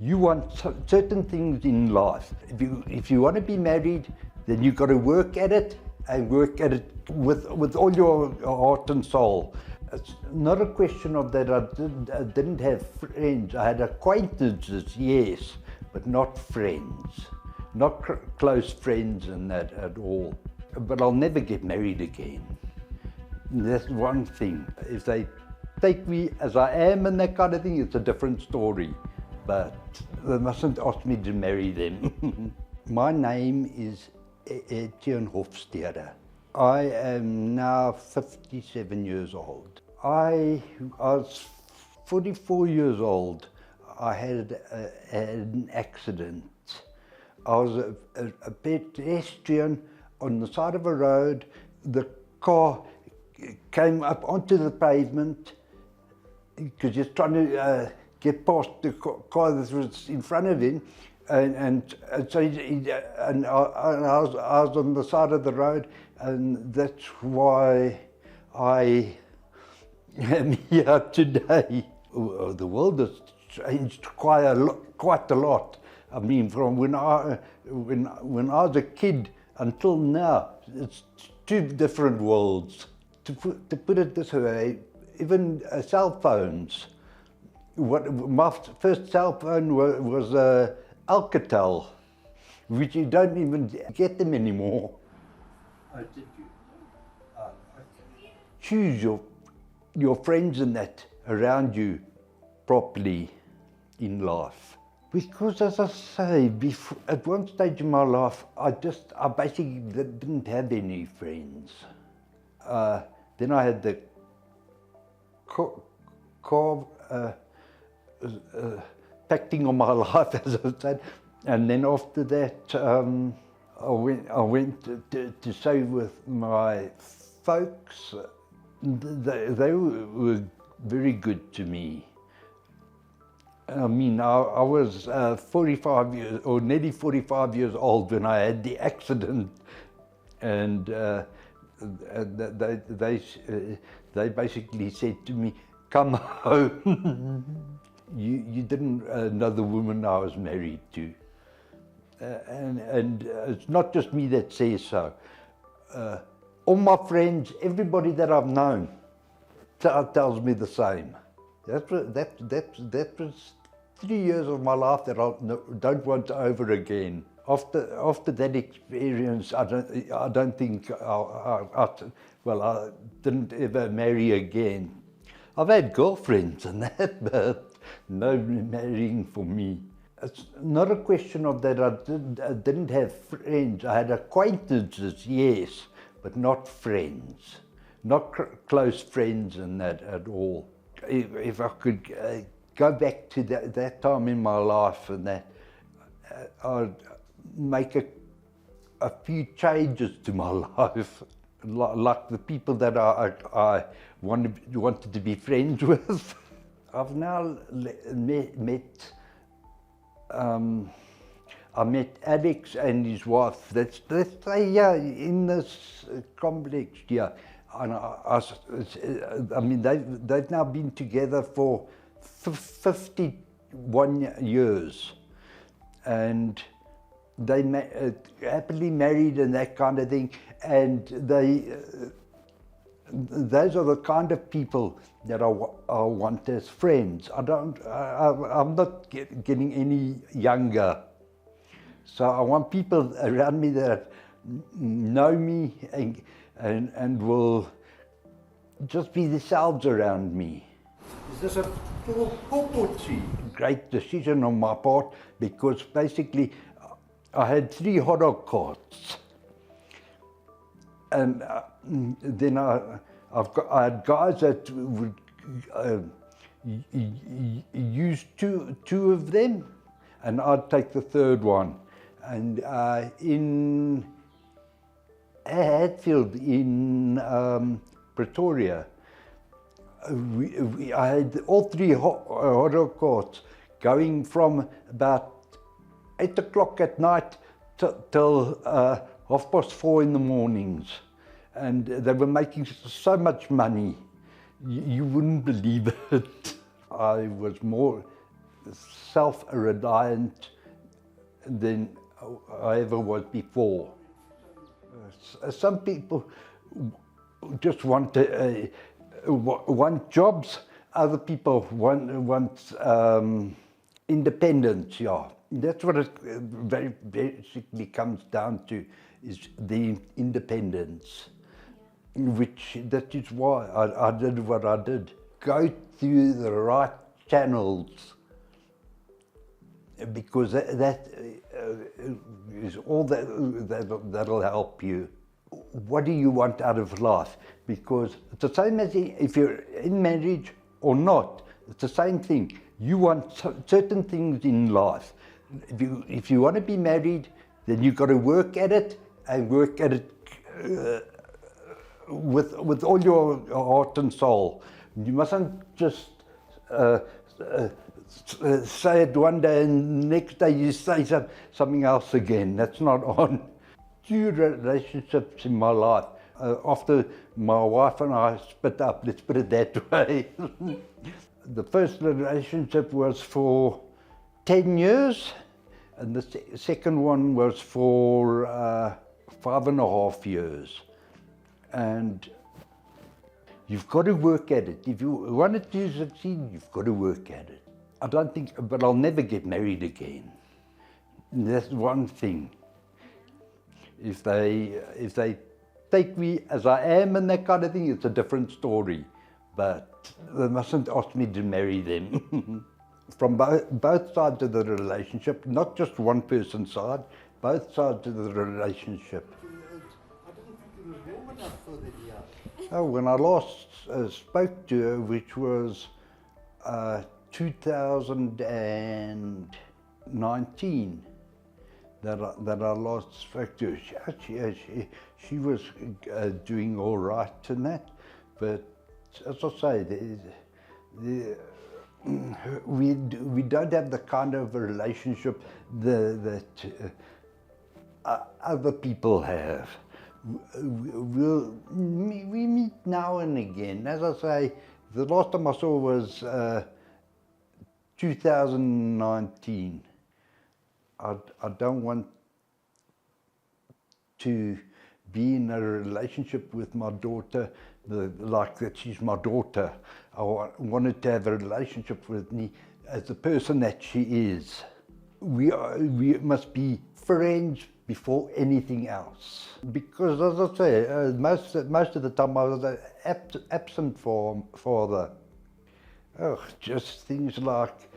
You want certain things in life. If you want to be married, then you've got to work at it and work at it with all your heart and soul. It's not a question of that I didn't have friends. I had acquaintances, yes, but not friends. Not close friends and that at all. But I'll never get married again. That's one thing. If they take me as I am and that kind of thing, it's a different story. But they mustn't ask me to marry them. My name is Ettienne Hofstede. I am now 57 years old. I was 44 years old. I had an accident. I was a pedestrian on the side of a road. The car came up onto the pavement because he's trying to get past the car that was in front of him, and so I was on the side of the road, and that's why I am here today. The world has changed quite a lot. I mean, from when I was a kid until now, it's two different worlds. To put it this way, even cell phones. My first cell phone was Alcatel, which you don't even get them anymore. Oh, did you? Okay. Choose your friends and that around you properly in life. Because, as I say, at one stage in my life, I basically didn't have any friends. Then I had the impacting on my life, as I said, and then after that, I went to stay with my folks. They were very good to me. I mean, I was 45 years, or nearly 45 years old when I had the accident, and they basically said to me, "Come home." You didn't know the woman I was married to, and it's not just me that says so. All my friends, everybody that I've known, tells me the same. That was 3 years of my life that I don't want over again. After that experience, I don't think I didn't ever marry again. I've had girlfriends and that, but no marrying for me. It's not a question of that I didn't have friends. I had acquaintances, yes, but not friends. Not close friends and that at all. If I could go back to that time in my life and that, I'd make a few changes to my life, like the people that I wanted to be friends with. I've now I met Alex and his wife. That's here in this complex here. And I mean, they've now been together for 51 years, and they happily married and that kind of thing. And those are the kind of people that I want as friends. I'm not getting any younger, so I want people around me that know me and will just be themselves around me. Is this a great decision on my part, because basically I had 3 hot dog carts, and then I had guys that would use two of them, and I'd take the third one. And in Hatfield, in Pretoria, I had all 3 hot dog carts going from about 8 o'clock at night till 4:30 in the mornings. And they were making so much money, you wouldn't believe it. I was more self-reliant than I ever was before. Some people just want jobs. Other people want independence. Yeah, that's what it very basically comes down to, is the independence. That is why I did what I did. Go through the right channels, because that is all that'll help you. What do you want out of life? Because it's the same as if you're in marriage or not. It's the same thing. You want certain things in life. If you want to be married, then you've got to work at it, and work at it with all your heart and soul. You mustn't just say it one day and next day you say something else again. That's not on. 2 relationships in my life after my wife and I split up, let's put it that way. The first relationship was for 10 years, and the second one was for 5.5 years. And you've got to work at it. If you want it to succeed, you've got to work at it. I don't think, but I'll never get married again. That's one thing. If they take me as I am and that kind of thing, it's a different story. But they mustn't ask me to marry them. From both sides of the relationship, not just one person's side, both sides of the relationship. I didn't think it was warm enough for the year. Oh, when I last spoke to her, which was 2019, that I last spoke to her. She was doing all right in that, but as I say, we don't have the kind of a relationship that other people have. We meet now and again. As I say, the last time I saw was 2019. I don't want to be in a relationship with my daughter like that she's my daughter. I wanted to have a relationship with me as the person that she is. We must be friends before anything else. Because as I say, most of the time I was an absent father. Oh, just things like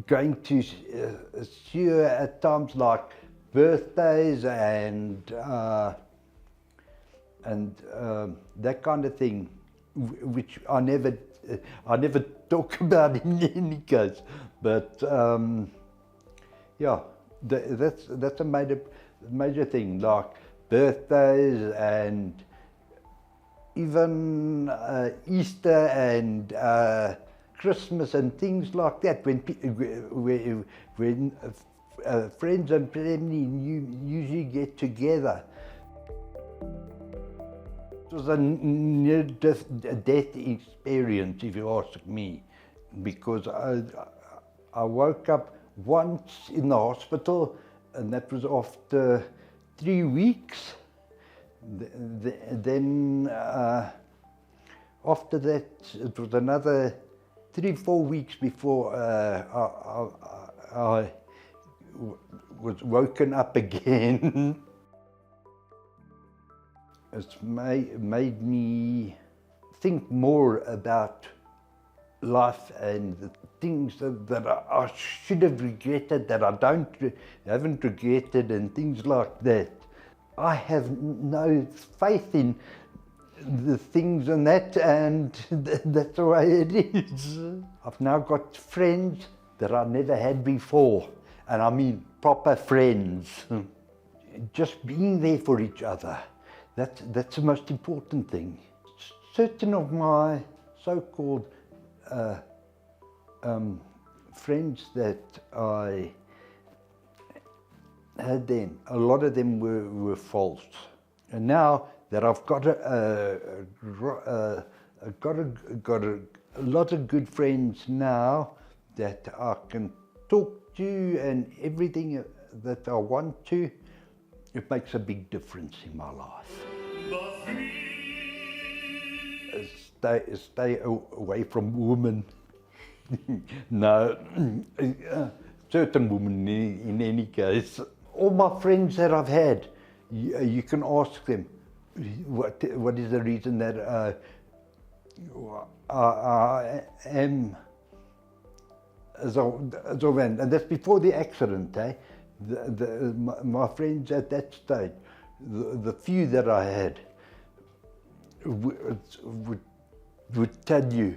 going to see her at times like birthdays and that kind of thing, which I never talk about in any case. But yeah, that's a major thing, like birthdays and even Easter and Christmas and things like that, when friends and family usually get together. It was a near-death experience, if you ask me, because I woke up once in the hospital, and that was after 3 weeks. Then after that, it was another 3-4 weeks before I was woken up again. It's made me think more about life and the things that I should have regretted, that I haven't regretted, and things like that. I have no faith in the things and that, and that's the way it is. I've now got friends that I never had before, and I mean proper friends. Just being there for each other, that's the most important thing. Certain of my so-called friends that I had then, a lot of them were false. And now that I've got a lot of good friends now that I can talk to and everything that I want to, it makes a big difference in my life. Stay away from women. No, certain women in any case. All my friends that I've had, you can ask them, what is the reason that I am as a man? And that's before the accident, eh? My friends at that stage, the few that I had, would tell you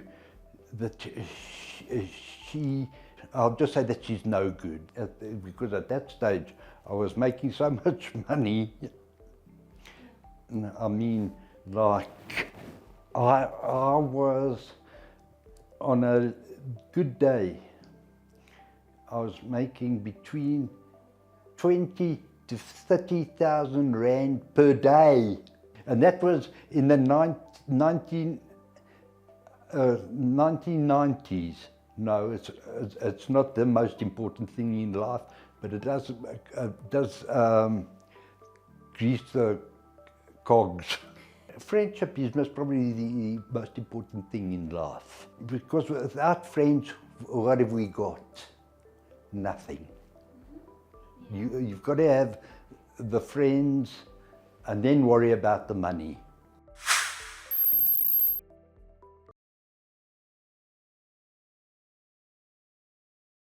that I'll just say that she's no good, because at that stage I was making so much money. I mean, like, I was on a good day, I was making between 20 to 30,000 rand per day. And that was in the 1990s. No, it's not the most important thing in life, but it does grease the cogs. Friendship is most probably the most important thing in life, because without friends, what have we got? Nothing. You've got to have the friends and then worry about the money.